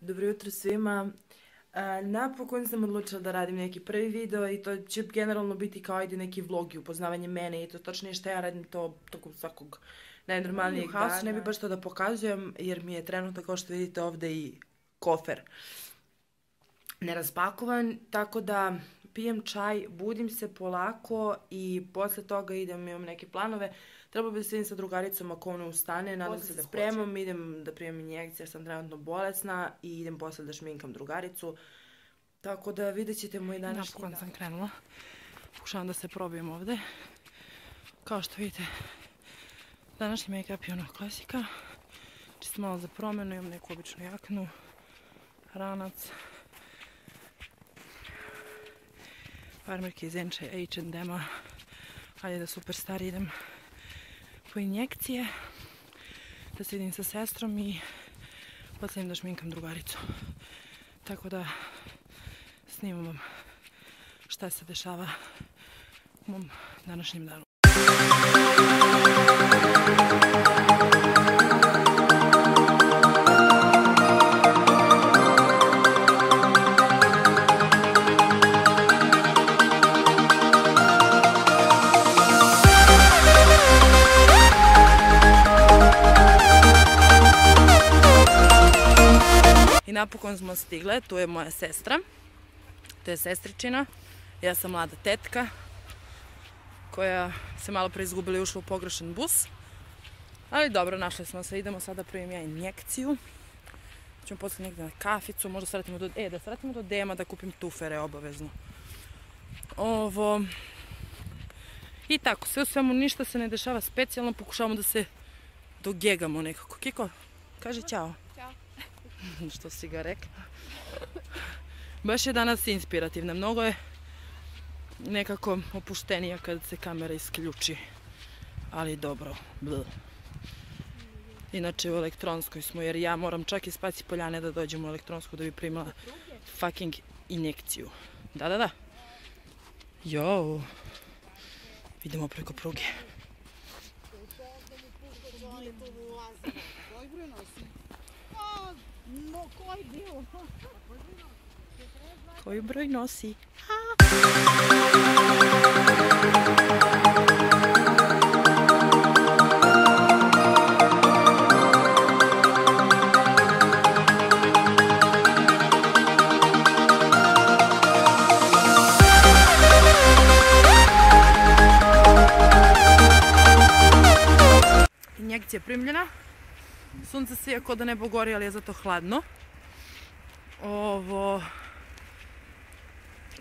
Dobro jutro svima. Napokon sam odlučila da radim neki prvi video i to će generalno biti kao neki vlog i upoznavanje mene i to točnije šta ja radim to tokom svakog najnormalnijeg dana. Ne bi baš to da pokazujem jer mi je trenutno, kao što vidite ovde, i kofer neraspakovan, tako da pijem čaj, budim se polako i posle toga imam neke planove. Treba bi da se vidim sa drugaricom ako ona ustane, nadam se da spremam, idem da primam injekcije jer sam trenutno bolesna i idem posle da šminkam drugaricu. Tako da vidjet ćete moj današnji dan. Napokon sam krenula, pokušavam da se probijem ovde. Kao što vidite, današnji make-up je ono klasika. Čisto malo za promenu, imam neku običnu jaknu, ranac, farmerke iz H&M-a, hajde da Superstar idem po injekcije, da se vidim sa sestrom i posle idem da šminkam drugaricu. Tako da snimam vam šta se dešava u mom današnjem danu. Napokon smo stigle, tu je moja sestra, to je sestričina, ja sam mlada tetka koja se malo pre izgubila i ušla u pogrešan bus, ali dobro, našli smo se, idemo sada primim ja injekciju, ćemo posle negdje na kaficu, možda sratimo do Dema da kupim tufere obavezno. I tako, sve u svemu ništa se ne dešava specijalno, pokušavamo da se dogegamo nekako. Kiko, kaži ćao. Što si ga rekla. Baš je danas inspirativna. Mnogo je nekako opuštenija kad se kamera isključi. Ali dobro. Inače u elektronskoj smo, jer ja moram čak iz Spaci Poljane da dođem u elektronsku da bi primala fucking injekciju. Da. Jo. Idemo preko pruge. Koji broj nosi? Injekcija primljena. Sunce sija ko da nebo gori, ali je zato hladno.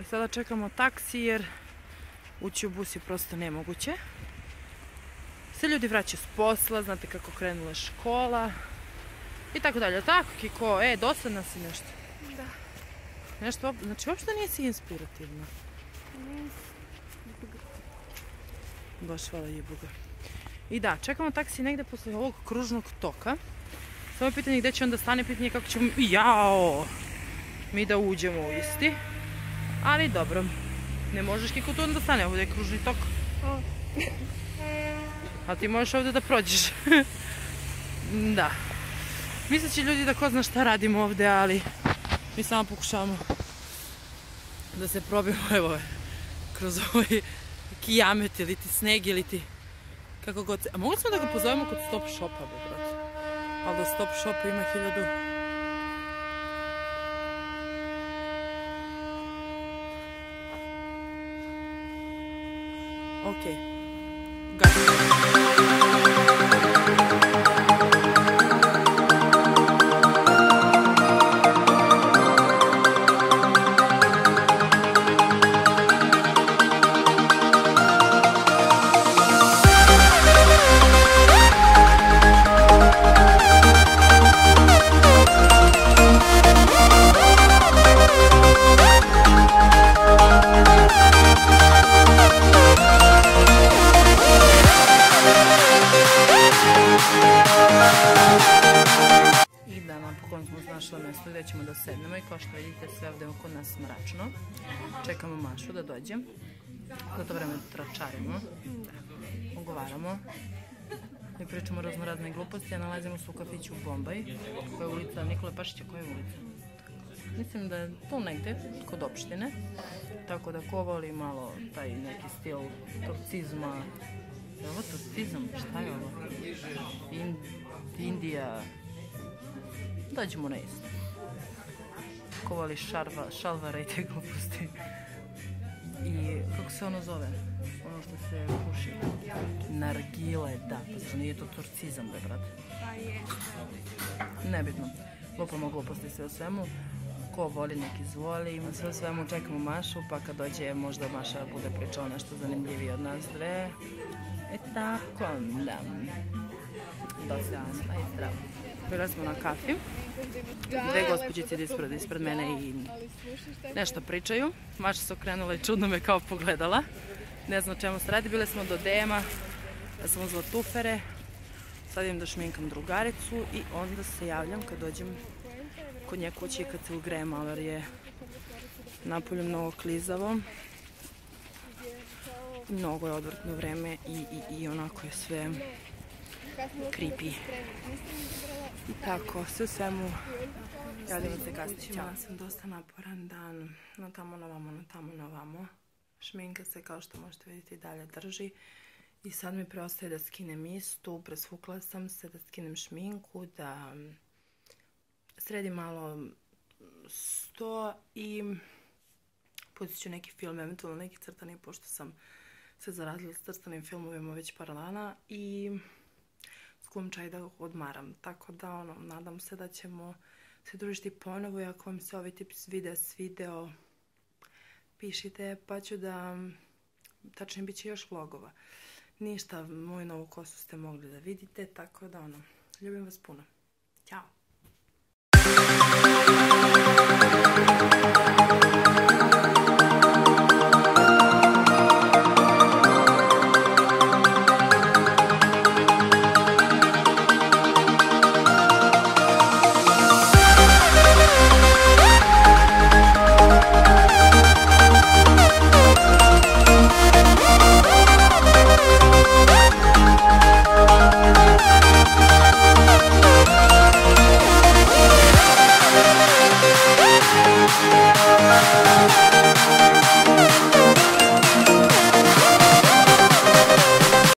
I sada čekamo taksi jer ući u bus je prosto nemoguće. Sve ljudi vraćaju s posla, znate kako krenula je škola i tako dalje. Tako, Kiko, dosadna si nešto? Da. Nešto, znači uopšte nisi inspirativna. Baš hvala jebuga. I da, čekamo taksi negde posle ovog kružnog toka. Samo je pitanje gde će onda stane, pitanje kako ćemo mi da uđemo u isti. Ali dobro, ne možeš Kiko tu onda stane, ovdje je kružni tok. A ti možeš ovdje da prođeš. Da. Misleći ljudi da ko zna šta radimo ovdje, ali mi samo pokušavamo da se probimo, evo, kroz ovaj kijamet ili ti sneg ili ti kako god se... A mogli smo da ga pozovemo kod Stop Shopa, brate? Ali da Stop Shopa ima 1000... Ok. Gde ćemo da sednemo i kao što vidite sve ovde oko nas mračno. Čekamo Mašu da dođe. Za to vreme tračarimo, ogovaramo i pričamo razne gluposti, a nalazimo se u kafiću u Bombaj, koja je ulica Nikole Pašića. Koja je ulica? Mislim da je tu negdje, kod opštine. Tako da ko voli malo taj neki stil turcizma. Je ovo turcizam? Šta je ovo? Indija. Dođemo na isto. Ko voli šalvara i te gluposti. I kako se ono zove? Ono što se puši. Nargile, da. Pa nije to turcizam, be, brate. Nebitno. Lupamo gluposti sve o svemu. Ko voli nek izvoli. Sve o svemu čekamo Mašu, pa kad dođe možda Maša bude pričala nešto zanimljivije od nas dve. Tako, da. Dosta i zdravo. Bila smo na kafi. Dve gospođice ispred mene i nešto pričaju. Maša se okrenula i čudno me kao pogledala. Ne znam o čemu se radi. Bile smo do DM-a. Ja sam uzela tufere. Sad idem da šminkam drugaricu i onda se javljam kad dođem kod nje kući kad se ugreje malo jer je napolju mnogo klizavo. Mnogo je odvrtno vreme i onako je sve creepy. I tako, sve u svemu javljamo se kasnije. Imala sam dosta naporan dan, na tamo na vamo. Šminka se kao što možete vidjeti dalje drži. I sad mi preostaje da skinem istu, presvukla sam se, da skinem šminku, da sredim malo sto i pustit ću neki film, eventualno neki crtani, pošto sam se zarazila s crtanim filmovima već par dana i skuvam čaj da odmaram. Tako da, nadam se da ćemo se družiti ponovo i ako vam se ovaj tip videa svideo, pišite pa ću da, tačnije bit će još vlogova. Ništa, moju novu kosu ste mogli da vidite, tako da ljubim vas puno.